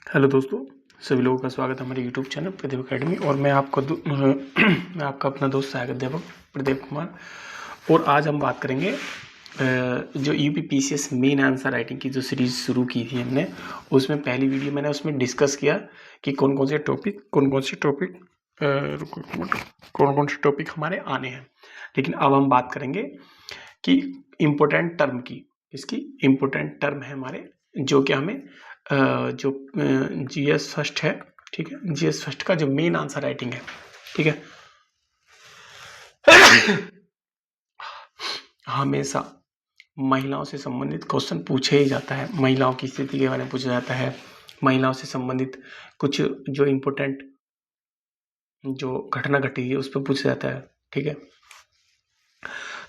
Hello दोस्तों, सभी लोगों का स्वागत है हमारे यूट्यूब चैनल प्रदीप अकेडमी। और मैं आपका अपना दोस्त सहायक अध्यापक प्रदीप कुमार। और आज हम बात करेंगे जो यूपीपीसीएस मेन आंसर राइटिंग की जो सीरीज शुरू की थी हमने, उसमें पहली वीडियो मैंने उसमें डिस्कस किया कि कौन कौन से टॉपिक हमारे आने हैं। लेकिन अब हम बात करेंगे कि इम्पोर्टेंट टर्म की। इसकी इम्पोर्टेंट टर्म है हमारे, जो कि हमें जो जीएस फर्स्ट है, ठीक है, जीएस फर्स्ट का जो मेन आंसर राइटिंग है, ठीक है। हमेशा महिलाओं से संबंधित क्वेश्चन पूछे ही जाता है, महिलाओं की स्थिति के बारे में पूछा जाता है, महिलाओं से संबंधित कुछ जो इम्पोर्टेंट जो घटना घटी है उस पर पूछा जाता है, ठीक है।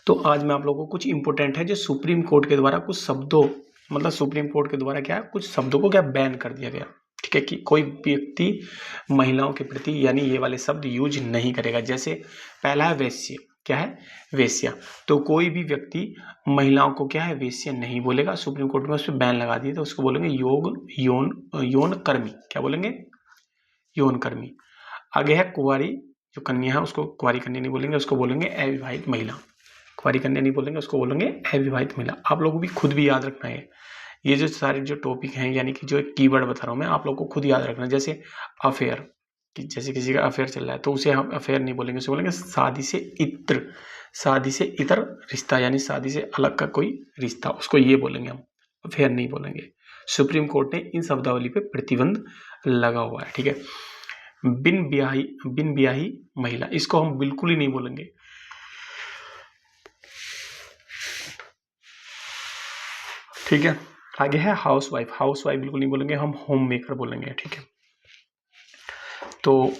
तो आज मैं आप लोगों को कुछ इम्पोर्टेंट है जो सुप्रीम कोर्ट के द्वारा कुछ शब्दों, मतलब सुप्रीम कोर्ट के द्वारा क्या कुछ शब्दों को क्या बैन कर दिया गया, ठीक है, कि कोई व्यक्ति महिलाओं के प्रति यानी ये वाले शब्द यूज नहीं करेगा। जैसे पहला है वेश्य, क्या है वेश्या, तो कोई भी व्यक्ति महिलाओं को क्या है वेश्या नहीं बोलेगा। सुप्रीम कोर्ट में उस पर बैन लगा दिया, तो उसको बोलेंगे यौन कर्मी, क्या बोलेंगे यौन कर्मी। आगे है कुंवारी, जो कन्या है उसको कुंवारी कन्या नहीं बोलेंगे, उसको बोलेंगे अविवाहित महिला। कुंवारी कन्या नहीं बोलेंगे, उसको बोलेंगे अविवाहित महिला। आप लोगों को भी खुद भी याद रखना है ये जो सारे जो टॉपिक हैं, यानी कि जो एक कीवर्ड बता रहा हूँ मैं, आप लोगों को खुद याद रखना। जैसे अफेयर, कि जैसे किसी का अफेयर चल रहा है तो उसे हम अफेयर नहीं बोलेंगे, उसे बोलेंगे शादी से इतर रिश्ता, यानी शादी से अलग का कोई रिश्ता, उसको ये बोलेंगे हम, अफेयर नहीं बोलेंगे। सुप्रीम कोर्ट ने इन शब्दावली पे प्रतिबंध लगा हुआ है, ठीक है। बिन ब्याही महिला, इसको हम बिल्कुल ही नहीं बोलेंगे। ठीक है, आगे है हाउसवाइफ, हाउसवाइफ बिल्कुल नहीं बोलेंगे, हम होम मेकर बोलेंगे, ठीक है। तो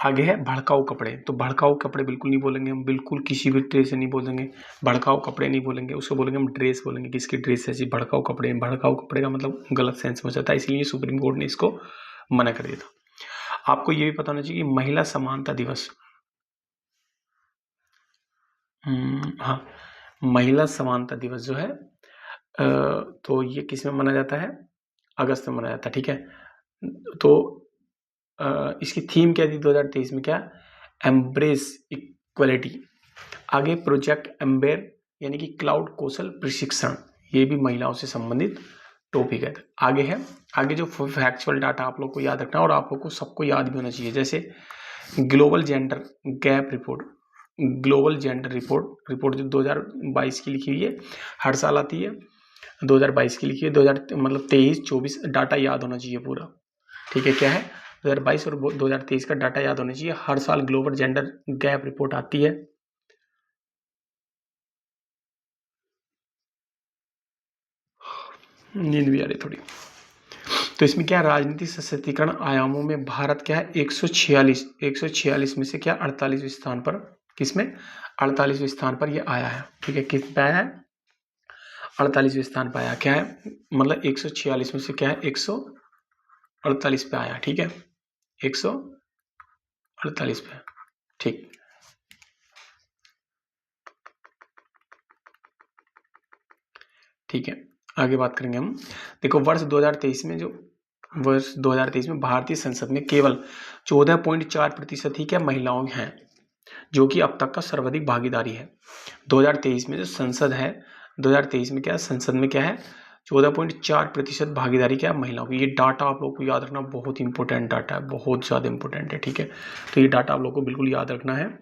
आगे है भड़काऊ कपड़े, तो भड़काऊ कपड़े बिल्कुल नहीं बोलेंगे हम, बिल्कुल किसी भी तरह से नहीं बोलेंगे, भड़काऊ कपड़े नहीं बोलेंगे, उसको बोलेंगे हम ड्रेस बोलेंगे, किसकी ड्रेस ऐसी भड़काऊ कपड़े। भड़काऊ कपड़े का मतलब गलत सेंस में जाता है, इसलिए सुप्रीम कोर्ट ने इसको मना कर दिया था। आपको ये भी पता होना चाहिए कि महिला समानता दिवस, हाँ, महिला समानता दिवस जो है तो ये किस में मनाया जाता है, अगस्त में मनाया जाता है, ठीक है। तो इसकी थीम क्या थी 2023 में, क्या एम्ब्रेस इक्वलिटी। आगे प्रोजेक्ट एम्बेर, यानी कि क्लाउड कौशल प्रशिक्षण, ये भी महिलाओं से संबंधित टॉपिक है। आगे जो फैक्चुअल डाटा आप लोग को याद रखना और आप लोग को सबको याद भी होना चाहिए। जैसे global gender gap report, global gender report जो 2022 की लिखी हुई है, हर साल आती है, 2022 की लिखी है, 23-24 डाटा याद होना चाहिए पूरा, ठीक है। क्या है 2022 और 2023 का डाटा याद होना चाहिए, हर साल ग्लोबल जेंडर गैप रिपोर्ट आती है। नींद भी आ रही थोड़ी। तो इसमें क्या राजनीतिक सशक्तिकरण आयामों में भारत क्या है 146 में से क्या 48वें स्थान पर, किसमें 48वें स्थान पर ये आया है, ठीक है। किस पे आया है 48वें स्थान पर आया, क्या है मतलब 146 में से क्या है 148 पे आया, ठीक है, 148 पे, ठीक। ठीक है, आगे बात करेंगे हम। देखो वर्ष 2023 में भारतीय संसद में केवल 14.4% ही क्या महिलाओं हैं, जो कि अब तक का सर्वाधिक भागीदारी है। 2023 में जो संसद है, 2023 में क्या संसद में क्या है 14.4% भागीदारी क्या महिलाओं की। ये डाटा आप लोग को याद रखना, बहुत इंपॉर्टेंट डाटा है, बहुत ज़्यादा इंपॉर्टेंट है, ठीक है। तो ये डाटा आप लोग को बिल्कुल याद रखना है,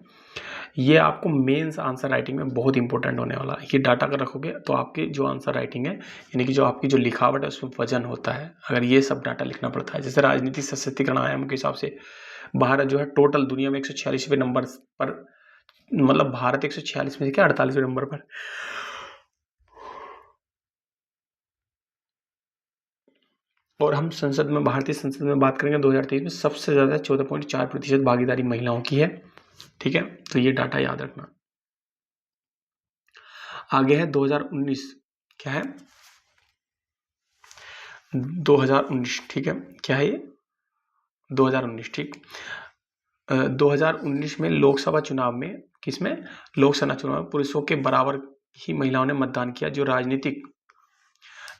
ये आपको मेंस आंसर राइटिंग में बहुत इंपॉर्टेंट होने वाला है। ये डाटा अगर रखोगे तो आपकी जो आंसर राइटिंग है, यानी कि जो आपकी जो लिखावट है उसमें वजन होता है, अगर ये सब डाटा लिखना पड़ता है। जैसे राजनीतिक सशक्तिकरण आयाम के हिसाब से भारत जो है टोटल दुनिया में 146वें नंबर पर, मतलब भारत 146 में से क्या 48वें नंबर पर। और हम संसद में, भारतीय संसद में बात करेंगे 2023 में सबसे ज़्यादा 14.4% भागीदारी महिलाओं की है, ठीक है। तो ये डाटा याद रखना। आगे है 2019, क्या है 2019, ठीक है, क्या है ये 2019, ठीक। 2019 में लोकसभा चुनाव में, किसमें लोकसभा चुनाव में पुरुषों के बराबर ही महिलाओं ने मतदान किया। जो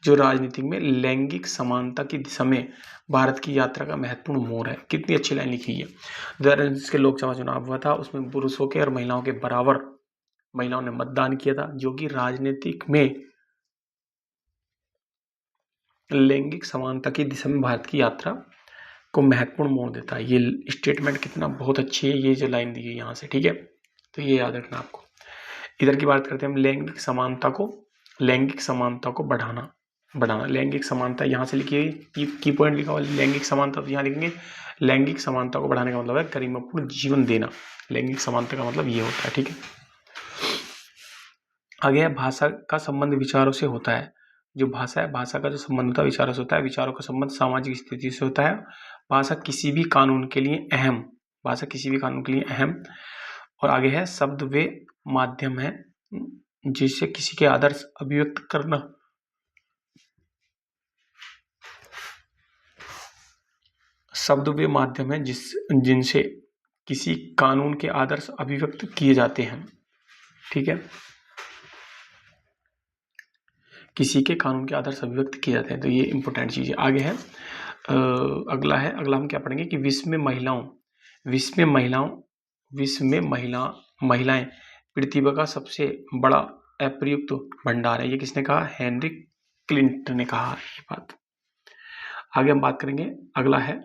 जो राजनीति में लैंगिक समानता की दिशा में भारत की यात्रा का महत्वपूर्ण मोड़ है। कितनी अच्छी लाइन लिखी है। 2019 के लोकसभा चुनाव हुआ था, उसमें पुरुषों के और महिलाओं के बराबर महिलाओं ने मतदान किया था, जो कि राजनीतिक में लैंगिक समानता की दिशा में भारत की यात्रा को महत्वपूर्ण मोड़ देता है। ये स्टेटमेंट कितना बहुत अच्छी है, ये जो लाइन दी है यहाँ से, ठीक है, तो ये याद रखना आपको। इधर की बात करते हैं हम, लैंगिक समानता को बढ़ाना। लैंगिक समानता यहाँ से लिखिए, की पॉइंट लिखा हुआ लैंगिक समानता, तो यहाँ लिखेंगे लैंगिक समानता को बढ़ाने का मतलब है गरिमापूर्ण जीवन देना। लैंगिक समानता का मतलब ये होता है, ठीक है। आगे है भाषा का संबंध विचारों से होता है। जो भाषा है, भाषा का जो संबंध होता है विचारों से होता है। विचारों का संबंध सामाजिक स्थिति से होता है। भाषा किसी भी कानून के लिए अहम, और आगे है शब्द वे माध्यम है जिससे किसी के आदर्श अभिव्यक्त करना। शब्द वे माध्यम है जिनसे किसी कानून के आदर्श अभिव्यक्त किए जाते हैं, ठीक है, किसी के कानून के आदर्श अभिव्यक्त किए जाते हैं, तो ये इंपॉर्टेंट चीज है। आगे है अगला हम क्या पढ़ेंगे कि विश्व में महिलाएं प्रतिभा का सबसे बड़ा अप्रयुक्त भंडार है। ये किसने कहा? हेनरी क्लिंटन ने कहा ये बात। आगे हम बात करेंगे, अगला है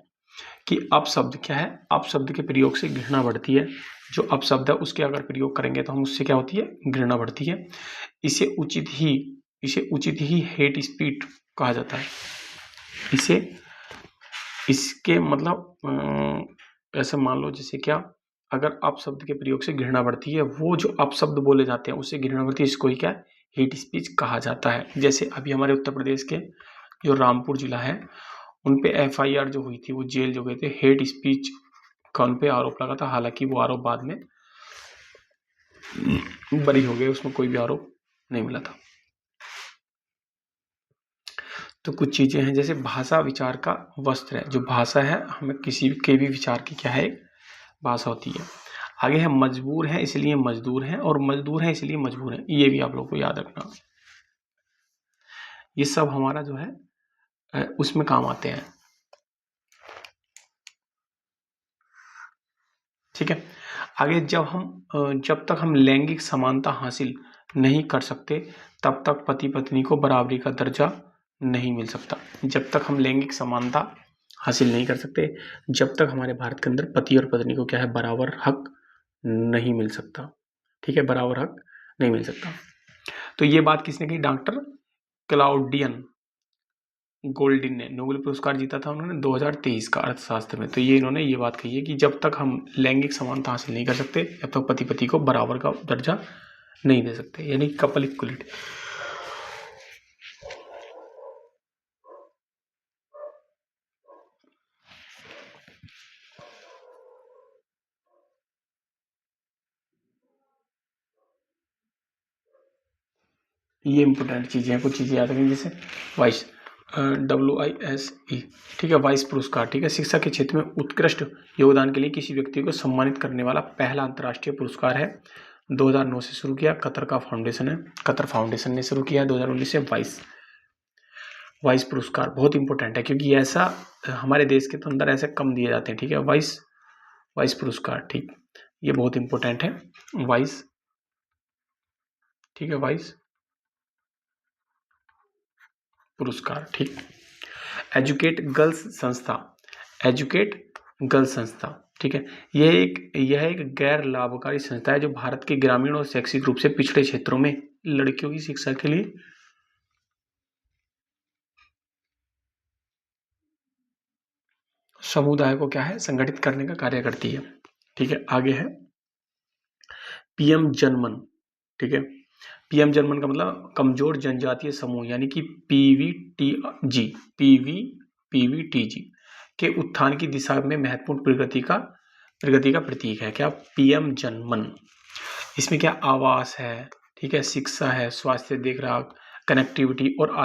कि अपशब्द क्या है। अपशब्द के प्रयोग से घृणा बढ़ती है। जो अपशब्द है उसके अगर प्रयोग करेंगे तो हम उससे क्या होती है? घृणा बढ़ती है। इसे उचित ही हेट स्पीच कहा जाता है। इसके मतलब ऐसे मान लो जैसे क्या, अगर अपशब्द के प्रयोग से घृणा बढ़ती है, वो जो अपशब्द बोले जाते हैं उससे घृणा बढ़ती है, इसको ही क्या हेट स्पीच कहा जाता है। जैसे अभी हमारे उत्तर प्रदेश के जो रामपुर जिला है, उन पे FIR जो हुई थी, वो जेल जो गए थे, हेट स्पीच का उन पे आरोप लगा था। हालांकि वो आरोप बाद में बरी हो गए, उसमें कोई भी आरोप नहीं मिला था। तो कुछ चीजें हैं, जैसे भाषा विचार का वस्त्र है। जो भाषा है, हमें किसी के भी विचार की क्या है? भाषा होती है। आगे है मजबूर है इसलिए मजदूर है, और मजदूर है इसलिए मजबूर है। ये भी आप लोगों को याद रखना। ये सब हमारा जो है उसमें काम आते हैं, ठीक है। आगे जब तक हम लैंगिक समानता हासिल नहीं कर सकते, तब तक पति पत्नी को बराबरी का दर्जा नहीं मिल सकता। जब तक हम लैंगिक समानता हासिल नहीं कर सकते, जब तक हमारे भारत के अंदर पति और पत्नी को क्या है? बराबर हक नहीं मिल सकता, ठीक है, बराबर हक नहीं मिल सकता। तो ये बात किसने कही? डॉक्टर क्लाउडियन गोल्डिन ने नोबेल पुरस्कार जीता था उन्होंने 2023 का अर्थशास्त्र में। तो ये इन्होंने ये बात कही है कि जब तक हम लैंगिक समानता हासिल नहीं कर सकते, जब तक पति पति को बराबर का दर्जा नहीं दे सकते, यानी कपल इक्वलिटी। ये इंपॉर्टेंट चीजें हैं, कुछ चीजें याद रखेंगे, जैसे वाइस WISE, ठीक है, वाइस पुरस्कार, ठीक है, शिक्षा के क्षेत्र में उत्कृष्ट योगदान के लिए किसी व्यक्ति को सम्मानित करने वाला पहला अंतर्राष्ट्रीय पुरस्कार है। 2009 से शुरू किया, कतर फाउंडेशन ने शुरू किया 2019 से। वाइस पुरस्कार बहुत इंपॉर्टेंट है, क्योंकि ऐसा हमारे देश के अंदर ऐसे कम दिए जाते हैं, ठीक है। वाइस पुरस्कार, ठीक, ये बहुत इंपॉर्टेंट है। वाइस, ठीक है, वाइस पुरस्कार, ठीक। एजुकेट गर्ल्स संस्था, ठीक है, यह एक गैर लाभकारी संस्था है जो भारत के ग्रामीण और शैक्षिक रूप से पिछड़े क्षेत्रों में लड़कियों की शिक्षा के लिए समुदाय को क्या है? संगठित करने का कार्य करती है, ठीक है। आगे है PM जनमन, ठीक है। PM जनमन का मतलब कमजोर जनजातीय समूह, यानी कि PVTG के उत्थान की दिशा में महत्वपूर्ण प्रगति का प्रतीक है। क्या? PM जनमन। इसमें क्या? आवास है, ठीक है, शिक्षा है, स्वास्थ्य देखभाल, कनेक्टिविटी और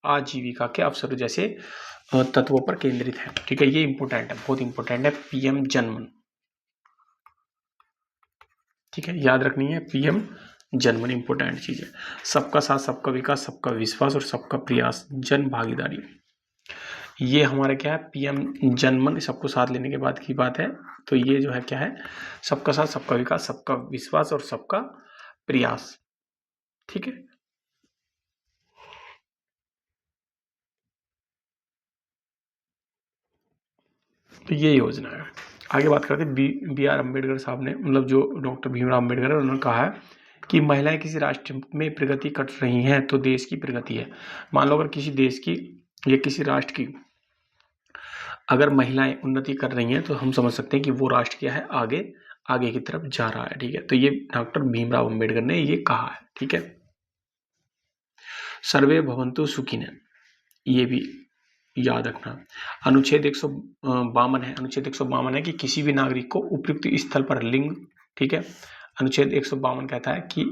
आजीविका के अवसरों जैसे तत्वों पर केंद्रित है, ठीक है। ये इंपॉर्टेंट है, बहुत इंपॉर्टेंट है PM जनमन, ठीक है, याद रखनी है PM जनमन इंपॉर्टेंट चीज है। सबका साथ, सबका विकास, सबका विश्वास और सबका प्रयास, जन भागीदारी, ये हमारा क्या है, पीएम जनमन, सबको साथ लेने के बाद की बात है। तो ये जो है क्या है, सबका साथ, सबका विकास, सबका विश्वास और सबका प्रयास। ठीक है, तो ये योजना है। आगे बात करते हैं, बी आर अम्बेडकर साहब ने, मतलब जो डॉक्टर भीमराव अम्बेडकर है, उन्होंने कहा है कि महिलाएं किसी राष्ट्र में प्रगति कर रही हैं तो देश की प्रगति है। मान लो अगर किसी देश की या किसी राष्ट्र की अगर महिलाएं उन्नति कर रही हैं तो हम समझ सकते हैं कि वो राष्ट्र क्या है, आगे आगे की तरफ जा रहा है। ठीक है, तो ये डॉक्टर भीमराव अम्बेडकर ने ये कहा है। ठीक है, सर्वे भवन्तु सुखिनः, ये भी याद रखना। अनुच्छेद 152 है, अनुच्छेद 152 है कि किसी भी नागरिक को उपयुक्त स्थल पर लिंग, ठीक है, अनुच्छेद 152 कहता है कि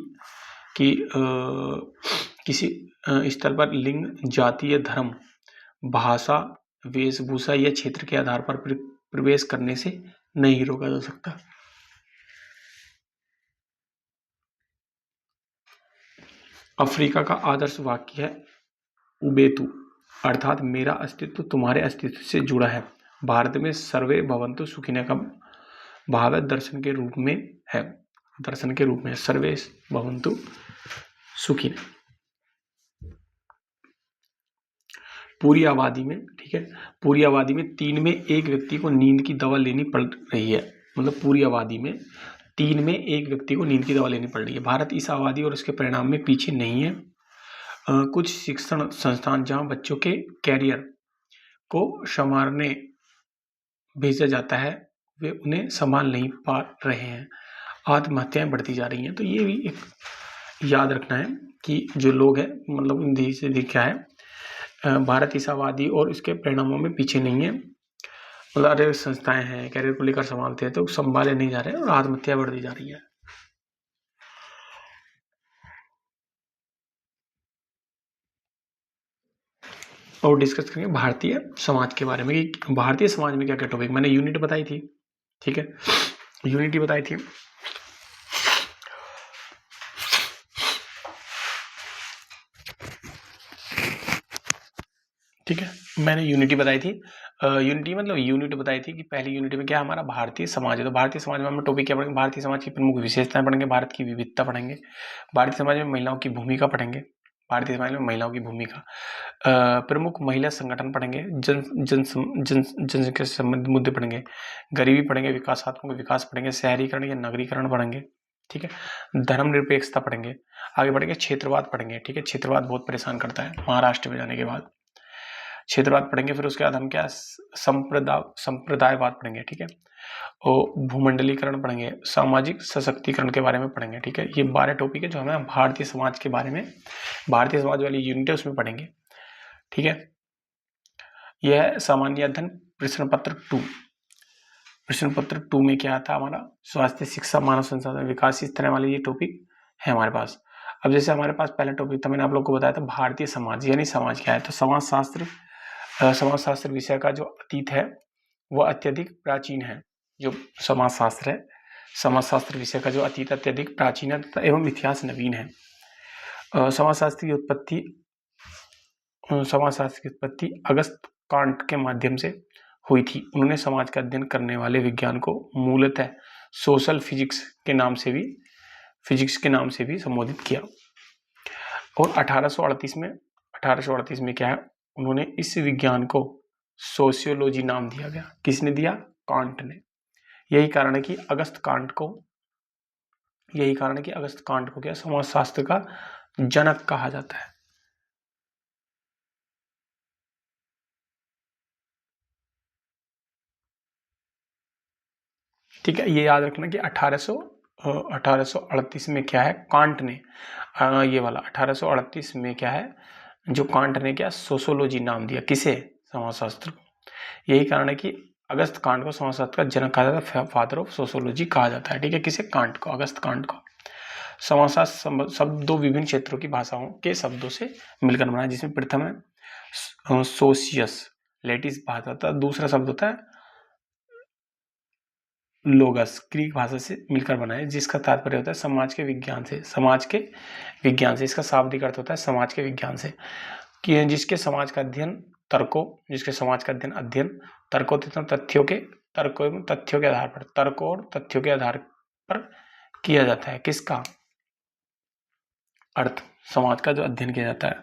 किसी स्थल पर लिंग, जाति या धर्म, भाषा, वेशभूषा या क्षेत्र के आधार पर प्रवेश करने से नहीं रोका जा सकता। अफ्रीका का आदर्श वाक्य है उबेतु, अर्थात मेरा अस्तित्व तुम्हारे अस्तित्व से जुड़ा है। भारत में सर्वे भवन्तु सुखिनः का भाव है दर्शन के रूप में है, दर्शन के रूप में सर्वे भवन्तु सुखिनः। पूरी आबादी में, ठीक है, पूरी आबादी में 3 में 1 व्यक्ति को नींद की दवा लेनी पड़ रही है। मतलब पूरी आबादी में 3 में 1 व्यक्ति को नींद की दवा लेनी पड़ रही है। भारत इस आबादी और उसके परिणाम में पीछे नहीं है। कुछ शिक्षण संस्थान जहां बच्चों के कैरियर को संवारने भेजा जाता है, वे उन्हें संभाल नहीं पा रहे हैं, आत्महत्याएं बढ़ती जा रही हैं। तो ये भी एक याद रखना है कि जो लोग हैं, मतलब हिंदी से क्या है, भारत इस आबादी और इसके परिणामों में पीछे नहीं है। मतलब अरे संस्थाएं हैं, कैरियर को लेकर संभालते हैं तो संभाले नहीं जा रहे हैं और आत्महत्या बढ़ती जा रही है। और डिस्कस करेंगे भारतीय समाज के बारे में कि भारतीय समाज में क्या क्या टॉपिक, मैंने यूनिट बताई थी। ठीक है, यूनिटी बताई थी। ठीक है, मैंने यूनिटी बताई थी। यूनिटी मतलब यूनिट बताई थी कि पहली यूनिट में क्या हमारा भारतीय समाज है। तो भारतीय समाज में हम टॉपिक क्या पढ़ेंगे, भारतीय समाज की प्रमुख विशेषताएं पढ़ेंगे, भारत की विविधता पढ़ेंगे, भारतीय समाज में महिलाओं की भूमिका पढ़ेंगे, भारतीय समाज में महिलाओं की भूमिका, प्रमुख महिला संगठन पढ़ेंगे, जनसंख्या से संबंधित मुद्दे पढ़ेंगे, गरीबी पढ़ेंगे, विकासात्मक विकास पढ़ेंगे, शहरीकरण या नगरीकरण पढ़ेंगे। ठीक है, धर्मनिरपेक्षता पढ़ेंगे, आगे बढ़ेंगे क्षेत्रवाद पढ़ेंगे। ठीक है, क्षेत्रवाद बहुत परेशान करता है महाराष्ट्र में जाने के बाद, क्षेत्रवाद पढ़ेंगे। फिर उसके बाद हम क्या संप्रदायवाद पढ़ेंगे। ठीक है, और भूमंडलीकरण पढ़ेंगे, सामाजिक सशक्तिकरण के बारे में पढ़ेंगे। ठीक है, ये 12 टॉपिक है जो हमें भारतीय समाज के बारे में, भारतीय समाज वाली यूनिट है उसमें पढ़ेंगे। ठीक है, यह सामान्य अध्ययन प्रश्न पत्र 2, प्रश्न पत्र 2 में क्या आता है हमारा, स्वास्थ्य, शिक्षा, मानव संसाधन विकास, इस तरह वाले ये टॉपिक है हमारे पास। अब जैसे हमारे पास पहला टॉपिक था, मैंने आप लोग को बताया था भारतीय समाज, यानी समाज क्या है। तो समाजशास्त्र विषय का जो अतीत है वह अत्यधिक प्राचीन है। जो समाजशास्त्र है, समाजशास्त्र विषय का जो अतीत अत्यधिक प्राचीन है एवं इतिहास नवीन है। समाजशास्त्र की उत्पत्ति अगस्त कांट के माध्यम से हुई थी। उन्होंने समाज का अध्ययन करने वाले विज्ञान को मूलतः सोशल फिजिक्स के नाम से भी संबोधित किया। और 1838 में क्या है, उन्होंने इस विज्ञान को सोशियोलॉजी नाम दिया गया। किसने दिया, कांट ने। यही कारण है कि अगस्त कांट को क्या समाजशास्त्र का जनक कहा जाता है। ठीक है, ये याद रखना कि 1838 में क्या है, कांट ने, ये वाला 1838 में क्या है, जो कांट ने क्या सोशियोलॉजी नाम दिया, किसे, समाजशास्त्र को। यही कारण है कि अगस्त कांट को समाजशास्त्र का जनक कहा जाता है, फादर ऑफ सोशियोलॉजी कहा जाता है। ठीक है, किसे, कांट को, अगस्त कांट को। समाजशास्त्र शब्द 2 विभिन्न क्षेत्रों की भाषाओं के शब्दों से मिलकर बना है, जिसमें प्रथम है सोशियस, लेटिस भाषा था, दूसरा शब्द होता है लोगस ग्रीक भाषा से मिलकर बना है, जिसका तात्पर्य होता है समाज के विज्ञान से। समाज के विज्ञान से, इसका शाब्दिक अर्थ होता है समाज के विज्ञान से, कि जिसके समाज का अध्ययन तर्कों, जिसके समाज का अध्ययन तर्कों तथा तथ्यों एवं तथ्यों के आधार पर, तर्कों और तथ्यों के आधार पर किया जाता है। किसका अर्थ, समाज का जो अध्ययन किया जाता है।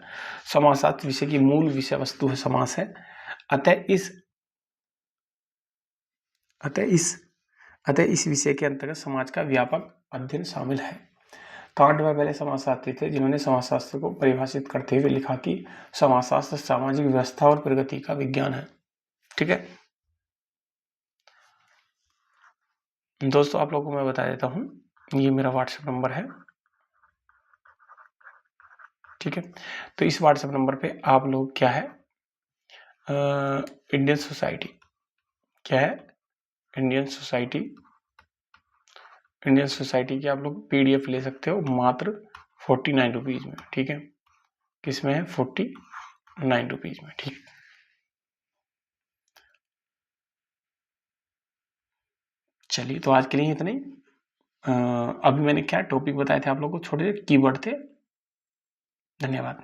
समाजशास्त्र विषय की मूल विषय वस्तु है समास है। अतः इस विषय के अंतर्गत समाज का व्यापक अध्ययन शामिल है। कांट वह पहले समाजशास्त्री थे जिन्होंने समाजशास्त्र को परिभाषित करते हुए लिखा कि समाजशास्त्र सामाजिक व्यवस्था और प्रगति का विज्ञान है। ठीक है दोस्तों, आप लोगों को मैं बता देता हूं, ये मेरा व्हाट्सएप नंबर है। ठीक है, तो इस व्हाट्सएप नंबर पे आप लोग क्या है, इंडियन सोसाइटी, क्या है, इंडियन सोसाइटी की आप लोग पीडीएफ ले सकते हो मात्र 49 रुपीज में। ठीक है, किसमें है, 49 रुपीज में। ठीक, चलिए तो आज के लिए इतना ही। अभी मैंने क्या टॉपिक बताए थे आप लोगों को, छोटे कीवर्ड थे। धन्यवाद।